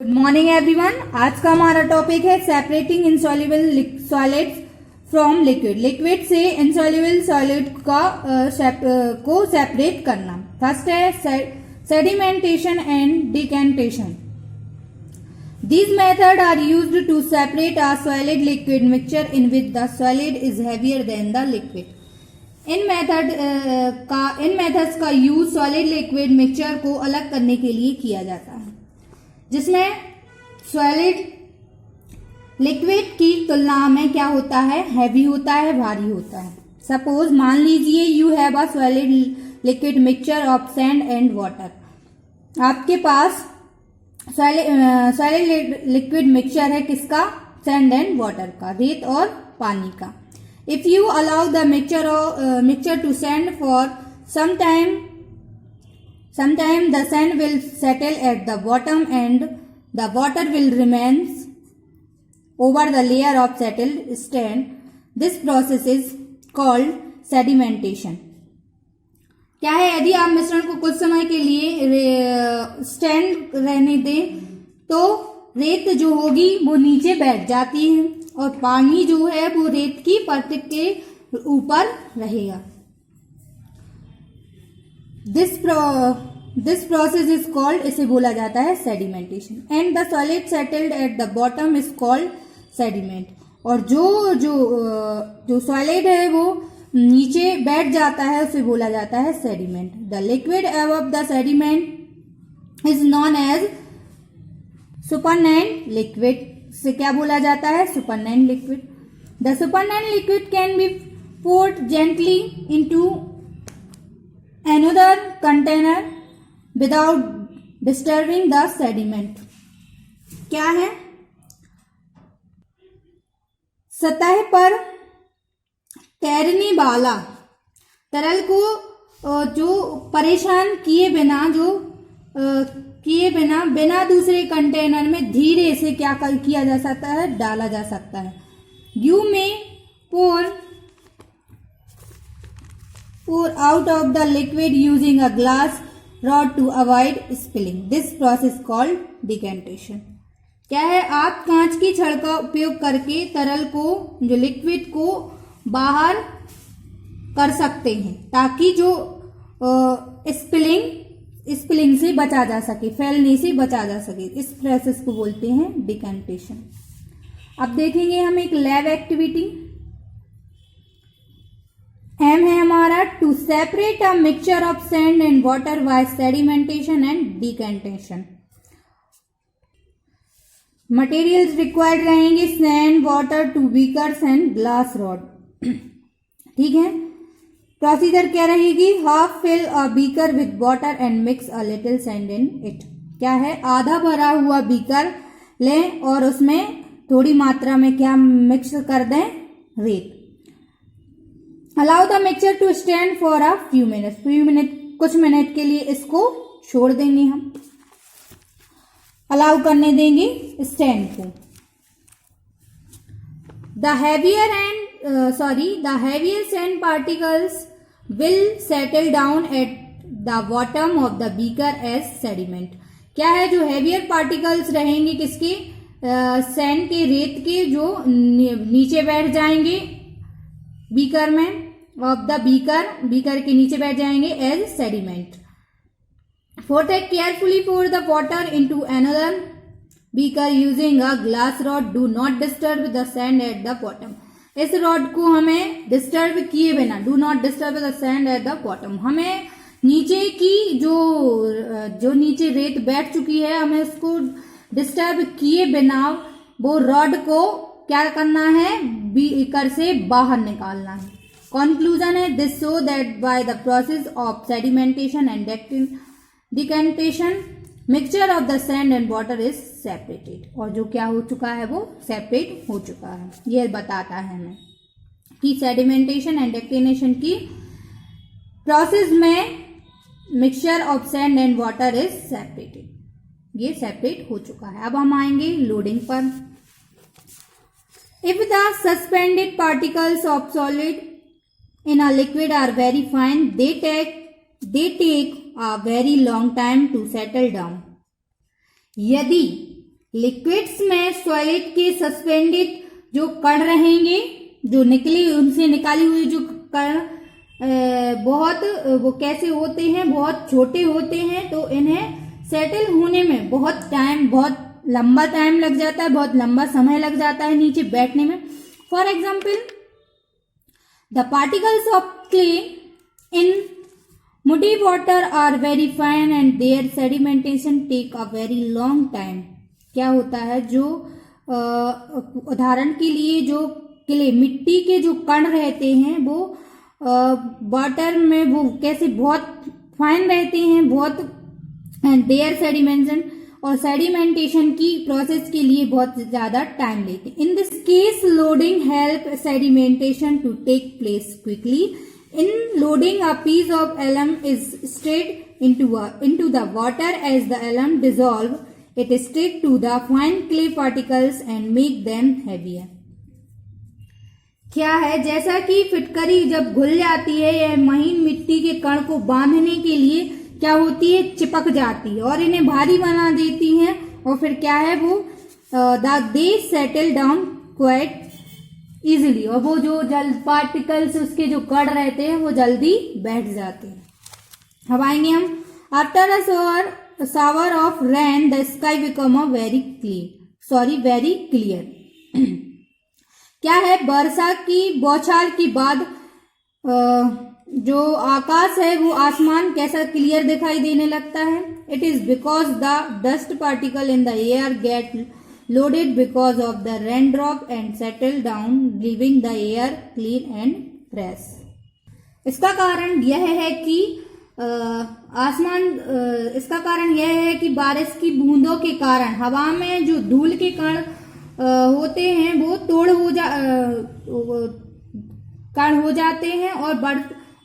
Good morning everyone. आज का हमारा टॉपिक है separating insoluble solids from liquid. Liquid से इनसॉल्युबल सॉलिड को सेपरेट करना। फर्स्ट है sedimentation and decantation. These methods are used to separate a solid liquid mixture in which the solid is heavier than the liquid. In methods का use solid liquid mixture को अलग करने के लिए किया जाता है, जिसमें सॉलिड लिक्विड की तुलना में क्या होता है, हैवी होता है, भारी होता है। सपोज मान लीजिए you have a solid liquid mixture of sand and water. आपके पास सॉलिड लिक्विड मिक्सचर है किसका, सैंड एंड वाटर का, रेत और पानी का। If you allow the mixture to sand for some time the sand will settle at the bottom and the water will remain over the layer of settled sand. This process is called sedimentation. क्या है, यदि आप मिश्रण को कुछ समय के लिए स्टैंड रहने दें तो रेत जो होगी वो नीचे बैठ जाती है और पानी जो है वो रेत की परत के ऊपर रहेगा। दिस प्रोसेस इज कॉल्ड, इसे बोला जाता है sedimentation. And the solid settled at the bottom is called sediment. और जो सॉलिड है वो नीचे बैठ जाता है उसे बोला जाता है sediment. The liquid above the sediment is known as supernatant liquid. से क्या बोला जाता है, supernatant liquid. The supernatant liquid can be poured gently into another container without disturbing the sediment. क्या है, सतह पर तैरने वाला तरल को जो परेशान किए बिना बिना दूसरे कंटेनर में धीरे से क्या किया जा सकता है, डाला जा सकता है। यू में pour out of the liquid using a glass rod to avoid spilling. This process called decantation. क्या है, आप कांच की छड़ का उपयोग करके तरल को, जो लिक्विड को बाहर कर सकते हैं ताकि जो स्पिलिंग से बचा जा सके, फैलने से बचा जा सके। इस प्रोसेस को बोलते हैं डिकेंटेशन। अब देखेंगे हम एक लैब एक्टिविटी। एम है हमारा to separate a mixture of sand and water by sedimentation and decantation. Materials required रहेंगे sand, water, 2 beakers and glass rod. ठीक है, प्रोसीजर क्या रहेगी, half fill a beaker with water and mix a little sand in it. क्या है, आधा भरा हुआ बीकर लें और उसमें थोड़ी मात्रा में क्या मिक्स कर दें, रेत। Allow the mixture to stand for a few minute, कुछ मिनट के लिए इसको छोड़ देंगे, हम अलाउ करने देंगे स्टैंड को। The heavier sand particles will settle down at the bottom of the beaker as sediment. क्या है, जो हेवियर पार्टिकल्स रहेंगे किसके, सैंड के, रेत के, जो नीचे बैठ जाएंगे बीकर में, ऑफ द बीकर के नीचे बैठ जाएंगे as sediment. For that, carefully pour the water into another beaker using a glass rod. Do not disturb the sand at the bottom. इस रॉड को हमें डिस्टर्ब किए बिना, do not disturb the sand at the bottom, हमें नीचे की जो नीचे रेत बैठ चुकी है हमें उसको डिस्टर्ब किए बिना वो रॉड को क्या करना है, बीकर से बाहर निकालना है। कंक्लूजन है, this show that by the process of sedimentation and decantation mixture of the sand and water is separated. और जो क्या हो चुका है, वो सेपरेट हो चुका है। यह बताता है हमें कि सेडिमेंटेशन एंड डिकेंटेशन की प्रोसेस में mixture of sand and water is separated, ये सेपरेट हो चुका है। अब हम आएंगे लोडिंग पर। If the suspended particles of solid in a liquid are very fine, they take a very long time to settle down. यदि लिक्विड्स में सॉलिड के सस्पेंडेड जो कण रहेंगे, जो उनसे निकाली हुई जो कण बहुत वो कैसे होते हैं, बहुत छोटे होते हैं, तो इन्हें सेटल होने में बहुत लंबा टाइम लग जाता है, बहुत लंबा समय लग जाता है नीचे बैठने में। For example, the particles of clay in muddy water are very fine and their sedimentation take a very long time। क्या होता है, जो उदाहरण के लिए जो क्ले मिट्टी के जो कण रहते हैं वो वाटर में वो कैसे बहुत फाइन रहते हैं, बहुत देयर सेडिमेंटेशन और सेडिमेंटेशन की प्रोसेस के लिए बहुत ज्यादा टाइम लेते हैं। In this case loading help sedimentation to take place quickly. In loading, a piece of alum is stirred into the water. As the alum dissolve, it stick to the fine clay particles and make them heavier। क्या है, जैसा कि फिटकरी जब घुल जाती है या महीन मिट्टी के कण को बांधने के लिए क्या होती है, चिपक जाती है और इन्हें भारी बना देती है, और फिर क्या है वो दे सेटल डाउन क्वाइट इजिली, और वो जो जल पार्टिकल्स उसके जो कण रहते हैं वो जल्दी बैठ जाते हैं। अब आएंगे हम, after a shower of rain the sky become a very clear. क्या है, वर्षा की बौछार के बाद जो आकाश है वो आसमान कैसा क्लियर दिखाई देने लगता है। It is because the dust particle in the air get loaded because of the raindrop and settle down, leaving the air clean and fresh। इसका कारण यह है कि इसका कारण यह है कि बारिश की बूंदों के कारण हवा में जो धूल के कण होते हैं वो कण हो जाते हैं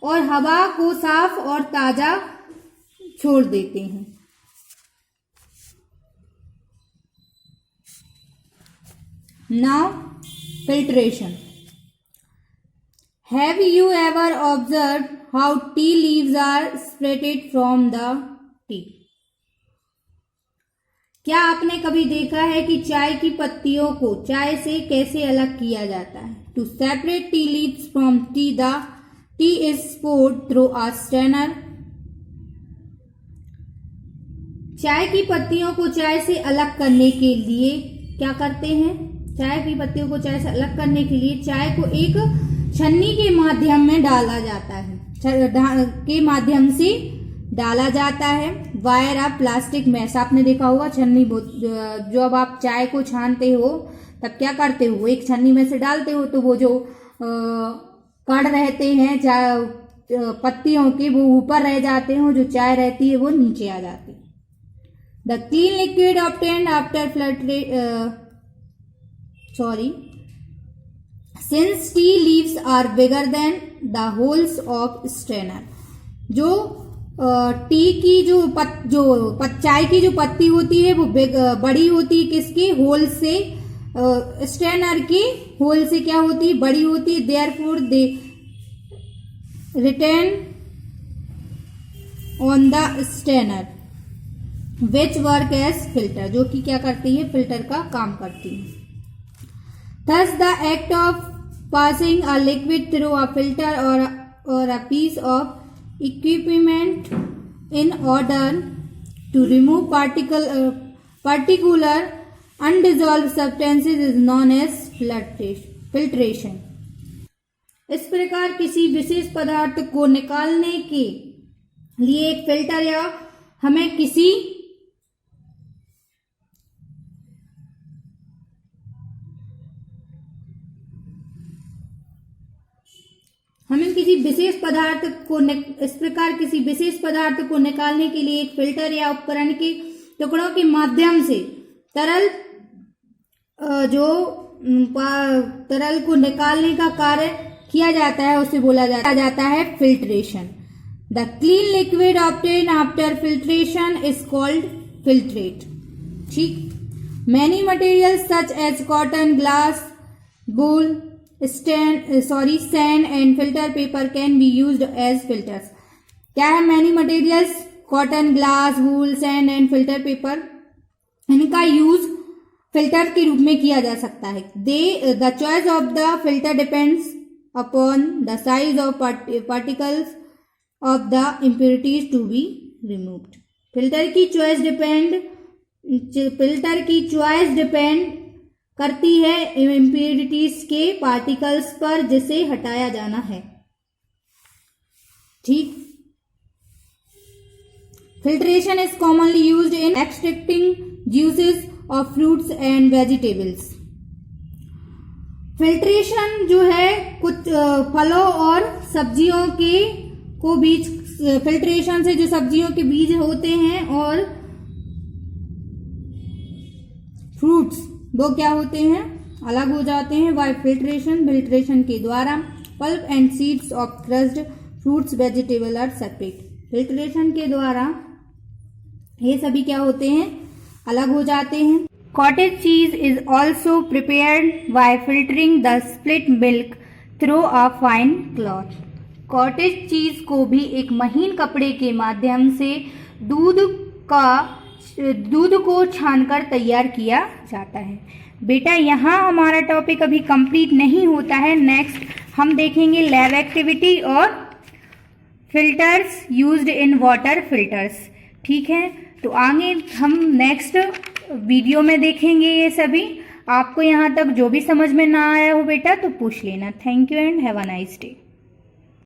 और हवा को साफ और ताजा छोड़ देते हैं। Now, filtration। Have you ever observed how tea leaves are separated from the tea? क्या आपने कभी देखा है कि चाय की पत्तियों को चाय से कैसे अलग किया जाता है? To separate tea leaves from tea, the tea is poured through a strainer। चाय की पत्तियों को चाय से अलग करने के लिए क्या करते हैं? चाय की पत्तियों को चाय से अलग करने के लिए चाय को एक छन्नी के माध्यम में डाला जाता है, के माध्यम से डाला जाता है। वायर ऑफ प्लास्टिक मैश, आपने देखा होगा छन्नी, जो अब आप चाय को छानते हो तब क्या करते हो, एक छन्नी में से डालते हो तो वो जो कण रहते हैं पत्तियों के वो ऊपर रह जाते हैं, जो चाय रहती है वो नीचे आ जाती है। The clean liquid obtained after since tea leaves are bigger than the holes of strainer। जो टी की जो चाय की जो पत्ती होती है वो बड़ी होती है, किसके होल से, स्ट्रेनर के होल से क्या होती है, बड़ी होती है। Therefore they retain on the strainer which work as filter, जो कि क्या करती है, फिल्टर का काम करती है। Thus, the act of passing a liquid through a filter or a piece of equipment in order to remove particular undissolved substances is known as filtration। इस प्रकार किसी विशेष पदार्थ को निकालने के लिए एक फिल्टर या हमें किसी विशेष पदार्थ को इस प्रकार किसी विशेष पदार्थ को निकालने के लिए एक फिल्टर या उपकरण के टुकड़ों के माध्यम से तरल को निकालने का कार्य किया जाता है, उसे बोला जाता है filtration. The clean liquid obtain after filtration is called filtrate. ठीक, many materials such as cotton, glass, wool, sand and filter paper can be used as filters। क्या है, many materials, cotton, glass, wool, sand and filter paper, इनका use filter के रूप में किया जा सकता है। The choice of the filter depends upon the size of particles of the impurities to be removed. Filter की चॉइस डिपेंड करती है इम्प्योरिटीज के पार्टिकल्स पर जिसे हटाया जाना है। ठीक। Filtration is commonly used in extracting juices of fruits and vegetables. Filtration जो है कुछ फलों और सब्जियों के को बीज, फिल्ट्रेशन से जो सब्जियों के बीज होते हैं और फ्रूट्स वो क्या होते हैं, अलग हो जाते हैं बाय फिल्ट्रेशन के द्वारा pulp and seeds of crushed fruits vegetable are separate. Filtration के द्वारा ये सभी क्या होते हैं, अलग हो जाते हैं। Cottage cheese is also prepared by filtering the split milk through a fine cloth. Cottage cheese को भी एक महीन कपड़े के माध्यम से दूध को छानकर तैयार किया जाता है। बेटा यहाँ हमारा टॉपिक अभी कंप्लीट नहीं होता है। नेक्स्ट हम देखेंगे लैब एक्टिविटी और filters used in water filters. ठीक है, तो आगे हम नेक्स्ट वीडियो में देखेंगे ये सभी। आपको यहाँ तक जो भी समझ में ना आया हो बेटा तो पूछ लेना। Thank you and have a nice day.